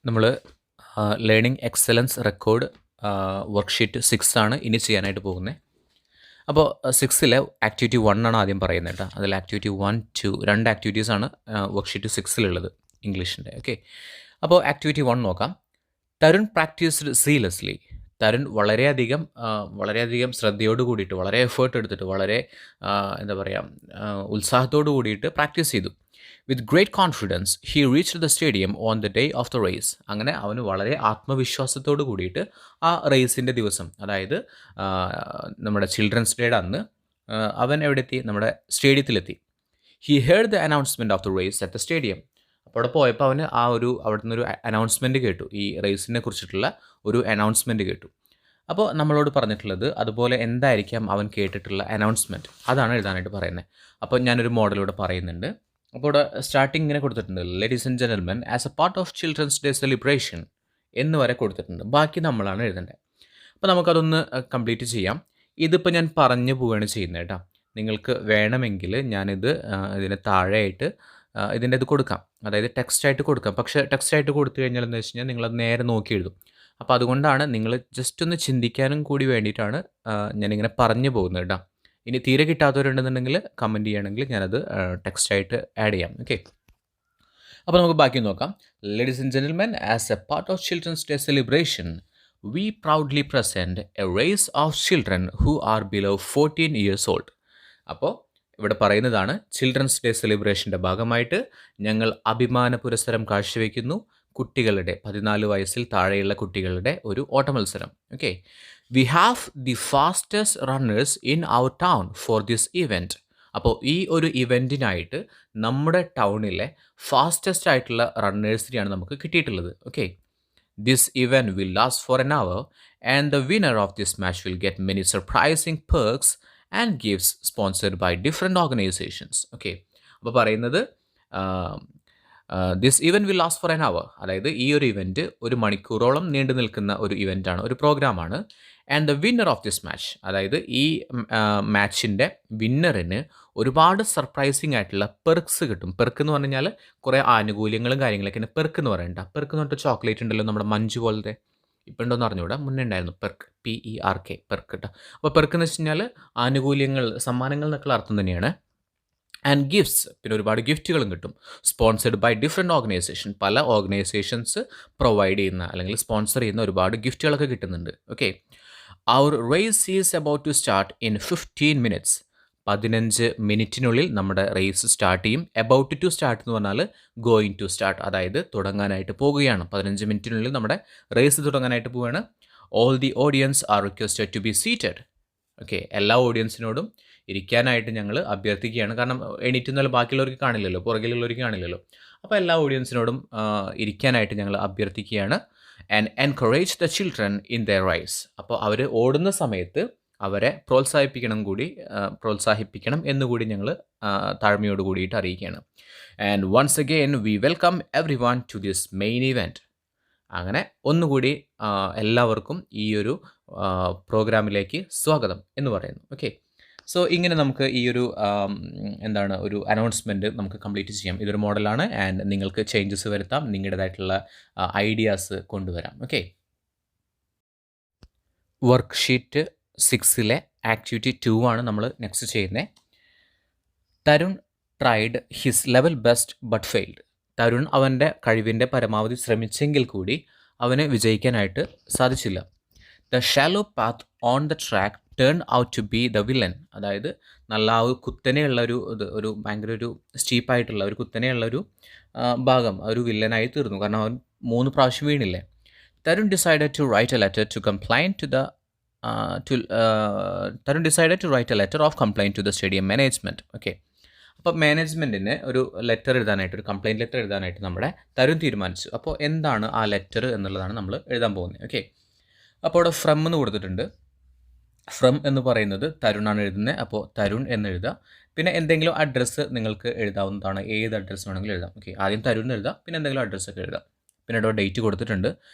നമ്മൾ learning excellence record worksheet 6 ആണ് ഇനി ചെയ്യാനായിട്ട് പോകുന്നത്. അപ്പോൾ 6ലെ ആക്ടിവിറ്റി 1 ആണ് ആദ്യം പറയുന്നത് കേട്ടോ. അതിൽ ആക്ടിവിറ്റി 1, 2 രണ്ട് ആക്ടിവിറ്റീസാണ് വർക്ക്ഷീറ്റ് 6ലുള്ളത് ഇംഗ്ലീഷിൻ്റെ. ഓക്കെ, അപ്പോൾ ആക്ടിവിറ്റി 1 നോക്കാം. Tarun practised seriously. തരുൺ വളരെയധികം ശ്രദ്ധയോട് കൂടിയിട്ട്, വളരെ എഫേർട്ട് എടുത്തിട്ട്, വളരെ എന്താ പറയുക, ഉത്സാഹത്തോട് കൂടിയിട്ട് പ്രാക്ടീസ് ചെയ്തു. With great confidence he reached the stadium on the day of the raise. അങ്ങനെ അവന് വളരെ ആത്മവിശ്വാസത്തോട് കൂടിയിട്ട് ആ റേസിൻ്റെ ദിവസം, അതായത് നമ്മുടെ ചിൽഡ്രൻസ് ഡേയുടെ അന്ന് അവൻ എവിടെ എത്തി? നമ്മുടെ സ്റ്റേഡിയത്തിലെത്തി. He heard the announcement of the race at the stadium. അപ്പോൾ അവിടെ പോയപ്പോൾ അവന് അവിടെ നിന്നൊരു അനൗൺസ്മെൻറ്റ് കേട്ടു. ഈ റേസിനെ കുറിച്ചിട്ടുള്ള ഒരു അനൗൺസ്മെൻറ്റ് കേട്ടു. അപ്പോൾ നമ്മളോട് പറഞ്ഞിട്ടുള്ളത് അതുപോലെ എന്തായിരിക്കാം അവൻ കേട്ടിട്ടുള്ള അനൗൺസ്മെൻറ്റ്, അതാണ് എഴുതാനായിട്ട് പറയുന്നത്. അപ്പോൾ ഞാനൊരു മോഡലിലൂടെ പറയുന്നുണ്ട്. അപ്പോൾ ഇവിടെ സ്റ്റാർട്ടിങ് ഇങ്ങനെ കൊടുത്തിട്ടുണ്ട്, ladies and gentlemen, as a part of children's day celebration എന്ന് വരെ കൊടുത്തിട്ടുണ്ട്. ബാക്കി നമ്മളാണ് എഴുതേണ്ടത്. അപ്പോൾ നമുക്കതൊന്ന് കംപ്ലീറ്റ് ചെയ്യാം. ഇതിപ്പോൾ ഞാൻ പറഞ്ഞു പോവുകയാണ് ചെയ്യുന്നത് കേട്ടോ. നിങ്ങൾക്ക് വേണമെങ്കിൽ ഞാനിത് ഇതിന് താഴെയായിട്ട് ഇതിൻ്റെ ഇത് കൊടുക്കാം, അതായത് ടെക്സ്റ്റായിട്ട് കൊടുക്കാം. പക്ഷേ ടെക്സ്റ്റായിട്ട് കൊടുത്തു കഴിഞ്ഞാൽ എന്ന് വെച്ച് കഴിഞ്ഞാൽ നിങ്ങളത് നേരെ നോക്കി എഴുതും. അപ്പോൾ അതുകൊണ്ടാണ് നിങ്ങൾ ജസ്റ്റ് ഒന്ന് ചിന്തിക്കാനും കൂടി വേണ്ടിയിട്ടാണ് ഞാനിങ്ങനെ പറഞ്ഞു പോകുന്നത് കേട്ടോ. ഇനി തീരെ കിട്ടാത്തവരുണ്ടെന്നുണ്ടെങ്കിൽ കമൻറ്റ് ചെയ്യണമെങ്കിൽ ഞാനത് ടെക്സ്റ്റായിട്ട് ആഡ് ചെയ്യാം. ഓക്കെ, അപ്പോൾ നമുക്ക് ബാക്കി നോക്കാം. Ladies and gentlemen, as a part of children's day celebration we proudly present a race of children who are below 14 years old. അപ്പോൾ ഇവിടെ പറയുന്നതാണ്, ചിൽഡ്രൻസ് ഡേ സെലിബ്രേഷൻ്റെ ഭാഗമായിട്ട് ഞങ്ങൾ അഭിമാന പുരസ്സരം കാഴ്ചവെക്കുന്നു കുട്ടികളുടെ 14 വയസ്സിൽ താഴെയുള്ള കുട്ടികളുടെ ഒരു ഓട്ടമത്സരം. Okay, we have the fastest runners in our town for this event. അപ്പോൾ ഈ ഒരു ഇവൻറ്റിനായിട്ട് നമ്മുടെ ടൗണിലെ ഫാസ്റ്റസ്റ്റ് ആയിട്ടുള്ള റണ്ണേഴ്സിനെയാണ് നമുക്ക് കിട്ടിയിട്ടുള്ളത്. Okay, this event will last for an hour and the winner of this match will get many surprising perks and gifts sponsored by different organizations. Okay, അപ്പോൾ പറയുന്നത് this event will last for an hour, അതായത് ഈ ഒരു event 1 മണിക്കൂറോളം നീണ്ടു നിൽക്കുന്ന ഒരു ഇവൻറ്റാണ്, ഒരു പ്രോഗ്രാമാണ്. And the winner of this match, അതായത് ഈ മാച്ചിൻ്റെ വിന്നറിന് ഒരുപാട് സർപ്രൈസിങ് ആയിട്ടുള്ള പെർക്സ് കിട്ടും. പെർക്ക് എന്ന് പറഞ്ഞു കഴിഞ്ഞാൽ കുറേ ആനുകൂല്യങ്ങളും കാര്യങ്ങളൊക്കെ പെർക്ക് എന്ന് പറയണ്ട. പെർക്ക് എന്ന് പറഞ്ഞിട്ട് ചോക്ലേറ്റ് ഉണ്ടല്ലോ, നമ്മുടെ മഞ്ച് പോലത്തെ, ഇപ്പം ഉണ്ടോയെന്ന് അറിഞ്ഞുകൂടാ, മുന്നേ ഉണ്ടായിരുന്നു പെർക്ക്, PERK, പെർക്ക് കേട്ടോ. അപ്പോൾ പെർക്ക് എന്ന് വെച്ച് കഴിഞ്ഞാൽ ആനുകൂല്യങ്ങൾ, സമ്മാനങ്ങൾ എന്നൊക്കെയുള്ള അർത്ഥം തന്നെയാണ്. ആൻഡ് ഗിഫ്റ്റ്സ്, പിന്നെ ഒരുപാട് ഗിഫ്റ്റുകളും കിട്ടും. സ്പോൺസർഡ് ബൈ ഡിഫറെൻറ്റ് ഓർഗനൈസേഷൻ, പല ഓർഗനൈസേഷൻസ് പ്രൊവൈഡ് ചെയ്യുന്ന അല്ലെങ്കിൽ സ്പോൺസർ ചെയ്യുന്ന ഒരുപാട് ഗിഫ്റ്റുകളൊക്കെ കിട്ടുന്നുണ്ട്. Okay, our race is about to start in 15 minutes. 15 മിനിറ്റിനുള്ളിൽ നമ്മുടെ റേസ് സ്റ്റാർട്ട് ചെയ്യും. അബൌട്ട് ടു സ്റ്റാർട്ട് എന്ന് പറഞ്ഞാൽ ഗോയിങ് ടു സ്റ്റാർട്ട്, അതായത് തുടങ്ങാനായിട്ട് പോകുകയാണ്. 15 മിനിറ്റിനുള്ളിൽ നമ്മുടെ റേസ് തുടങ്ങാനായിട്ട് പോവുകയാണ്. All the audience are requested to be seated. Okay, എല്ലാ ഓഡിയൻസിനോടും ഇരിക്കാനായിട്ട് ഞങ്ങൾ അഭ്യർത്ഥിക്കുകയാണ്. കാരണം എണീറ്റുന്നാൽ ബാക്കിയുള്ളവർക്ക് കാണില്ലല്ലോ, പുറകിലുള്ളവർക്ക് കാണില്ലല്ലോ. അപ്പോൾ എല്ലാ ഓഡിയൻസിനോടും ഇരിക്കാനായിട്ട് ഞങ്ങൾ അഭ്യർത്ഥിക്കുകയാണ്. And encourage the children in their race. അപ്പോൾ അവർ ഓടുന്ന സമയത്ത് അവരെ പ്രോത്സാഹിപ്പിക്കണം എന്നുകൂടി ഞങ്ങൾ താഴ്മയോട് കൂടിയിട്ട് അറിയിക്കുകയാണ്. And once again we welcome everyone to this main event. അങ്ങനെ ഒന്നുകൂടി എല്ലാവർക്കും ഈ ഒരു പ്രോഗ്രാമിലേക്ക് സ്വാഗതം എന്ന് പറയുന്നു. ഓക്കെ, സോ ഇങ്ങനെ നമുക്ക് ഈ ഒരു ഒരു അനൗൺസ്മെൻറ്റ് നമുക്ക് കംപ്ലീറ്റ് ചെയ്യാം. ഇതൊരു മോഡലാണ്. ആൻഡ് നിങ്ങൾക്ക് ചേഞ്ചസ് വരുത്താം, നിങ്ങളുടേതായിട്ടുള്ള ഐഡിയാസ് കൊണ്ടുവരാം. ഓക്കെ, വർക്ക്ഷീറ്റ് 6ലെ ആക്ടിവിറ്റി 2 ആണ് നമ്മൾ നെക്സ്റ്റ് ചെയ്യുന്നത്. Tarun tried his level best but failed. Tarun അവൻ്റെ കഴിവിൻ്റെ പരമാവധി ശ്രമിച്ചെങ്കിൽ കൂടി അവന് വിജയിക്കാനായിട്ട് സാധിച്ചില്ല. The shallow path on the track turn out to be the villain. അതായത് നല്ല കുത്തനെയുള്ള ഒരു ഭയങ്കര ഒരു സ്റ്റീപ്പായിട്ടുള്ള ഒരു കുത്തനെയുള്ള ഒരു ഭാഗം ഒരു വില്ലനായി തീർന്നു. കാരണം അവൻ 3 പ്രാവശ്യം വീണില്ലേ. Tarun decided to write a letter to complaint to the Tarun decided to write a letter of complaint to the stadium management. Okay, അപ്പോൾ മാനേജ്മെൻറ്റിന് ഒരു ലെറ്റർ എഴുതാനായിട്ട്, ഒരു കംപ്ലയിൻറ്റ് ലെറ്റർ എഴുതാനായിട്ട് നമ്മുടെ തരുൺ തീരുമാനിച്ചു. അപ്പോൾ എന്താണ് ആ ലെറ്റർ എന്നുള്ളതാണ് നമ്മൾ എഴുതാൻ പോകുന്നത്. ഓക്കെ, അപ്പോൾ അവിടെ ഫ്രം എന്ന് കൊടുത്തിട്ടുണ്ട്. ഫ്രം എന്ന് പറയുന്നത് തരുണാണ് എഴുതുന്നത്. അപ്പോൾ തരുൺ എന്ന് എഴുതുക. പിന്നെ എന്തെങ്കിലും അഡ്രസ്സ് നിങ്ങൾക്ക് എഴുതാവുന്നതാണ്, ഏത് അഡ്രസ്സ് വേണമെങ്കിലും എഴുതാം. ഓക്കെ, ആദ്യം തരുൺ എഴുതാം, പിന്നെ എന്തെങ്കിലും അഡ്രസ്സൊക്കെ എഴുതാം. പിന്നെ ഇവിടെ ഡേറ്റ് കൊടുത്തിട്ടുണ്ട്.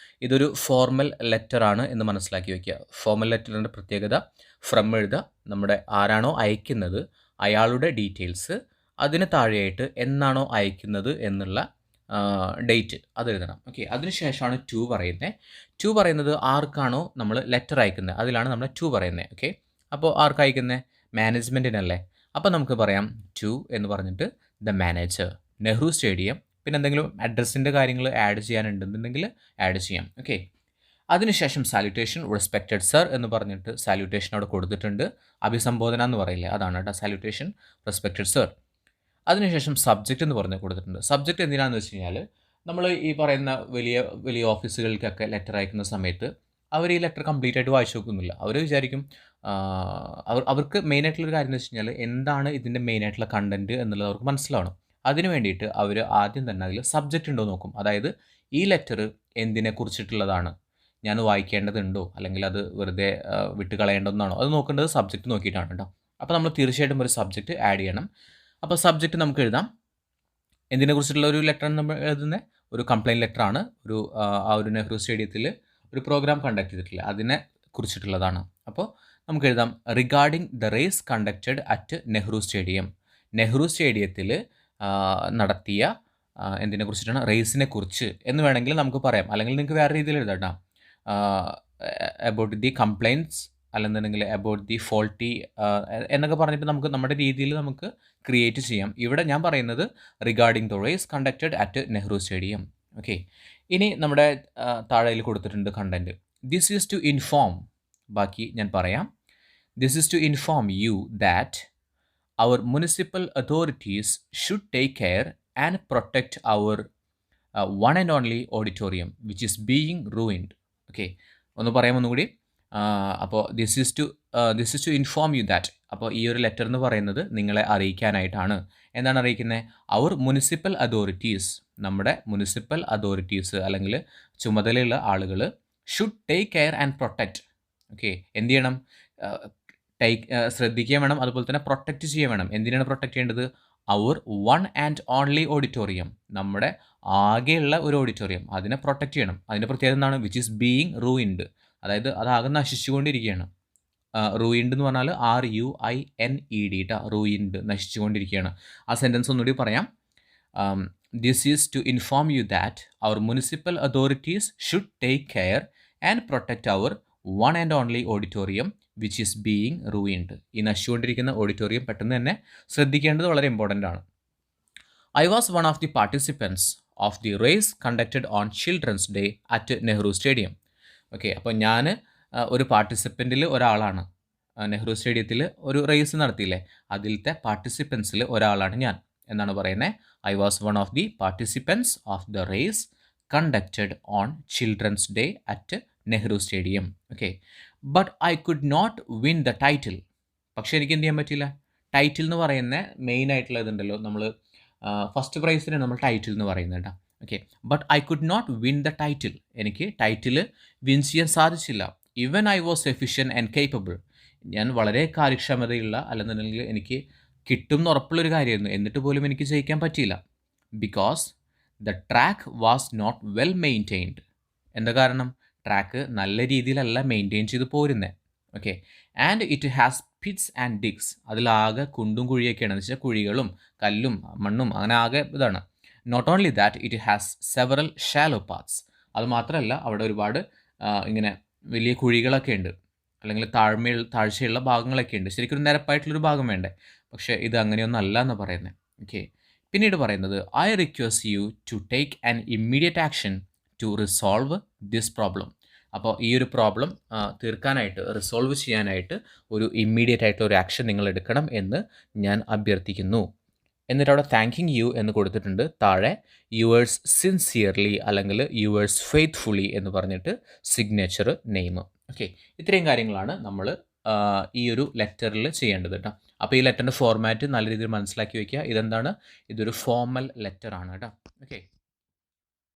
ഇതൊരു ഫോർമൽ ലെറ്ററാണ് എന്ന് മനസ്സിലാക്കി വയ്ക്കുക. ഫോർമൽ ലെറ്ററിൻ്റെ പ്രത്യേകത, ഫ്രം എഴുതുക, നമ്മുടെ ആരാണോ അയക്കുന്നത് അയാളുടെ ഡീറ്റെയിൽസ്, അതിന് താഴെയായിട്ട് എന്നാണോ അയക്കുന്നത് എന്നുള്ള ഡേറ്റ് അതെഴുതണം. ഓക്കെ, അതിനുശേഷമാണ് ടു പറയുന്നത്. ടു പറയുന്നത് ആർക്കാണോ നമ്മൾ ലെറ്റർ അയക്കുന്നത് അതിലാണ് നമ്മൾ ടു പറയുന്നത്. ഓക്കെ, അപ്പോൾ ആർക്ക് അയക്കുന്നത്? മാനേജ്മെൻറ്റിനല്ലേ. അപ്പോൾ നമുക്ക് പറയാം ടു എന്ന് പറഞ്ഞിട്ട് ദ മാനേജർ, നെഹ്റു സ്റ്റേഡിയം. പിന്നെ എന്തെങ്കിലും അഡ്രസ്സിൻ്റെ കാര്യങ്ങൾ ആഡ് ചെയ്യാനുണ്ടെന്നുണ്ടെങ്കിൽ ആഡ് ചെയ്യാം. ഓക്കെ, അതിനുശേഷം സാല്യൂട്ടേഷൻ, റെസ്പെക്റ്റഡ് സർ എന്ന് പറഞ്ഞിട്ട് സാല്യൂട്ടേഷൻ അവിടെ കൊടുത്തിട്ടുണ്ട്. അഭിസംബോധന എന്ന് പറയില്ലേ, അതാണ് കേട്ടോ സാല്യൂട്ടേഷൻ, റെസ്പെക്റ്റഡ് സർ. അതിനുശേഷം സബ്ജക്റ്റ് എന്ന് പറഞ്ഞ് കൊടുത്തിട്ടുണ്ട്. സബ്ജക്റ്റ് എന്തിനാണെന്ന് വെച്ച് കഴിഞ്ഞാൽ നമ്മൾ ഈ പറയുന്ന വലിയ വലിയ ഓഫീസുകൾക്കൊക്കെ ലെറ്റർ അയക്കുന്ന സമയത്ത് അവർ ഈ ലെറ്റർ കംപ്ലീറ്റ് ആയിട്ട് വായിച്ചു നോക്കുന്നില്ല. അവർ വിചാരിക്കും അവർക്ക് മെയിനായിട്ടുള്ളൊരു കാര്യം എന്ന് വെച്ച് കഴിഞ്ഞാൽ എന്താണ് ഇതിൻ്റെ മെയിനായിട്ടുള്ള കണ്ടൻറ്റ് എന്നുള്ളത് അവർക്ക് മനസ്സിലാവണം. അതിന് വേണ്ടിയിട്ട് അവർ ആദ്യം തന്നെ അതിൽ സബ്ജക്റ്റ് ഉണ്ടോ നോക്കും. അതായത് ഈ ലെറ്റർ എന്തിനെ കുറിച്ചിട്ടുള്ളതാണ്, ഞാൻ വായിക്കേണ്ടതുണ്ടോ അല്ലെങ്കിൽ അത് വെറുതെ വിട്ട് കളയേണ്ടതെന്നാണോ, അത് നോക്കേണ്ടത് സബ്ജക്റ്റ് നോക്കിയിട്ടാണ് കേട്ടോ. അപ്പോൾ നമ്മൾ തീർച്ചയായിട്ടും ഒരു സബ്ജക്റ്റ് ആഡ് ചെയ്യണം. അപ്പോൾ സബ്ജക്റ്റ് നമുക്ക് എഴുതാം. എന്തിനെക്കുറിച്ചിട്ടുള്ള ഒരു ലെറ്ററാണ് നമ്മൾ എഴുതുന്നത്? ഒരു കംപ്ലയിൻറ്റ് ലെറ്ററാണ്. ആ ഒരു നെഹ്റു സ്റ്റേഡിയത്തിൽ ഒരു പ്രോഗ്രാം കണ്ടക്ട് ചെയ്തിട്ടില്ല, അതിനെ കുറിച്ചിട്ടുള്ളതാണ്. അപ്പോൾ നമുക്ക് എഴുതാം regarding the race conducted at Nehru stadium. Nehru സ്റ്റേഡിയത്തിൽ നടത്തിയ എന്തിനെ കുറിച്ചിട്ടാണ്? റേസിനെ കുറിച്ച് എന്ന് വേണമെങ്കിൽ നമുക്ക് പറയാം. അല്ലെങ്കിൽ നിങ്ങൾക്ക് വേറെ രീതിയിൽ എഴുതാം. അബൌട്ട് ദി കംപ്ലയിൻറ്റ്സ് അല്ലെന്നുണ്ടെങ്കിൽ അബൌട്ട് ദി ഫോൾട്ടി എന്നൊക്കെ പറഞ്ഞിട്ട് നമുക്ക് നമ്മുടെ രീതിയിൽ നമുക്ക് ക്രിയേറ്റ് ചെയ്യാം. ഇവിടെ ഞാൻ പറയുന്നത് regarding the race conducted at Nehru stadium. Okay, ഇനി നമ്മുടെ താഴെയിൽ കൊടുത്തിട്ടുണ്ട് content. This is to inform, ബാക്കി ഞാൻ പറയാം. This is to inform you that our municipal authorities should take care and protect our one and only auditorium which is being ruined. Okay, ഒന്ന് പറയാം ഒന്നുകൂടി. അപ്പോൾ this is to inform you that. അപ്പോൾ ഈ ഒരു ലെറ്റർ എന്ന് പറയുന്നത് നിങ്ങളെ അറിയിക്കാനായിട്ടാണ്. എന്താണ് അറിയിക്കുന്നത്? അവർ മുനിസിപ്പൽ അതോറിറ്റീസ്, നമ്മുടെ മുനിസിപ്പൽ അതോറിറ്റീസ് അല്ലെങ്കിൽ ചുമതലയുള്ള ആളുകൾ should take care and protect. Okay, എന്ത് ചെയ്യണം? ശ്രദ്ധിക്കുക വേണം, അതുപോലെ തന്നെ പ്രൊട്ടക്റ്റ് ചെയ്യുക വേണം. എന്തിനാണ് പ്രൊട്ടക്റ്റ് ചെയ്യേണ്ടത്? അവർ വൺ ആൻഡ് ഓൺലി ഓഡിറ്റോറിയം, നമ്മുടെ ആകെയുള്ള ഒരു ഓഡിറ്റോറിയം, അതിനെ പ്രൊട്ടക്റ്റ് ചെയ്യണം. അതിൻ്റെ പ്രത്യേകത എന്താണ്? വിച്ച് ഈസ് ബീയിങ് റൂയിൻഡ്, അതായത് അതാകെ നശിച്ചുകൊണ്ടിരിക്കുകയാണ്. റൂയിൻഡ് എന്ന് പറഞ്ഞാൽ RUINED ട്ടാ, റൂയിൻഡ്, നശിച്ചുകൊണ്ടിരിക്കുകയാണ്. ആ സെൻറ്റൻസ് ഒന്നുകൂടി പറയാം. This is to inform you that our municipal authorities should take care and protect our one and only auditorium which is being ruined. ഈ നശിച്ചുകൊണ്ടിരിക്കുന്ന auditorium പെട്ടെന്ന് തന്നെ ശ്രദ്ധിക്കേണ്ടത് വളരെ ഇമ്പോർട്ടൻ്റ് ആണ്. I was one of the participants of the race conducted on children's day at Nehru stadium. Okay, അപ്പോൾ ഞാൻ ഒരു പാർട്ടിസിപ്പൻറ്റിൽ ഒരാളാണ്. നെഹ്റു സ്റ്റേഡിയത്തിൽ ഒരു റേസ് നടത്തിയില്ലേ, അതിലത്തെ പാർട്ടിസിപ്പൻസിൽ ഒരാളാണ് ഞാൻ എന്നാണ് പറയുന്നത്. I was one of the participants of the race conducted on children's day at Nehru stadium. Okay, but I could not win the title. പക്ഷേ എനിക്ക് എന്ത് ചെയ്യാൻ പറ്റില്ല? ടൈറ്റിൽ എന്ന് പറയുന്ന മെയിൻ ആയിട്ടുള്ള ഇതുണ്ടല്ലോ, നമ്മൾ ഫസ്റ്റ് പ്രൈസിന് നമ്മൾ ടൈറ്റിൽ എന്ന് പറയുന്നത് കേട്ടോ. Okay, but I could not win the title. എനിക്ക് ടൈറ്റിൽ വിൻ ചെയ്യാൻ സാധിച്ചില്ല. Even I was efficient and capable. ഞാൻ വളരെ കാര്യക്ഷമതയുള്ള, അല്ലെന്നുണ്ടെങ്കിൽ എനിക്ക് കിട്ടും എന്ന് ഉറപ്പുള്ളൊരു കാര്യമായിരുന്നു, എന്നിട്ട് പോലും എനിക്ക് ജയിക്കാൻ പറ്റിയില്ല. Because the track was not well maintained. എന്താ കാരണം? ട്രാക്ക് നല്ല രീതിയിലല്ല മെയിൻറ്റെയിൻ ചെയ്ത് പോരുന്നത്. Okay, and it has pits and digs. അതിലാകെ കുണ്ടും കുഴിയൊക്കെയാണ്, എന്ന് വെച്ചാൽ കുഴികളും കല്ലും മണ്ണും അങ്ങനെ ആകെ ഇതാണ്. Not only that, it has several shallow paths. അത് മാത്രമല്ല അവിടെ ഒരുപാട് ഇങ്ങനെ വലിയ കുഴികളൊക്കെ ഉണ്ട്, അല്ലെങ്കിൽ താഴ്ചയുള്ള ഭാഗങ്ങളൊക്കെ ഉണ്ട്. ശരിക്കും ഒരു നിരപ്പായിട്ടുള്ളൊരു ഭാഗം വേണ്ടേ, പക്ഷേ ഇത് അങ്ങനെയൊന്നും അല്ല എന്ന് പറയുന്നത്. ഓക്കെ, പിന്നീട് പറയുന്നത് I request you to take an immediate action to resolve this problem. അപ്പോൾ ഈ ഒരു പ്രോബ്ലം തീർക്കാനായിട്ട്, റിസോൾവ് ചെയ്യാനായിട്ട് ഒരു ഇമ്മീഡിയറ്റ് ആയിട്ടുള്ള ഒരു ആക്ഷൻ നിങ്ങൾ എടുക്കണം എന്ന് ഞാൻ അഭ്യർത്ഥിക്കുന്നു. എന്നിട്ട് അവിടെ താങ്കിങ് യു എന്ന് കൊടുത്തിട്ടുണ്ട്. താഴെ യുവേഴ്സ് സിൻസിയർലി അല്ലെങ്കിൽ യുവേഴ്സ് ഫെയ്ത്ത്ഫുള്ളി എന്ന് പറഞ്ഞിട്ട് സിഗ്നേച്ചർ നെയിം. ഓക്കെ, ഇത്രയും കാര്യങ്ങളാണ് നമ്മൾ ഈ ഒരു ലെറ്ററിൽ ചെയ്യേണ്ടത് കേട്ടോ. അപ്പോൾ ഈ ലെറ്ററിൻ്റെ ഫോർമാറ്റ് നല്ല രീതിയിൽ മനസ്സിലാക്കി വയ്ക്കുക. ഇതെന്താണ്? ഇതൊരു ഫോർമൽ ലെറ്റർ ആണ് കേട്ടോ. ഓക്കെ.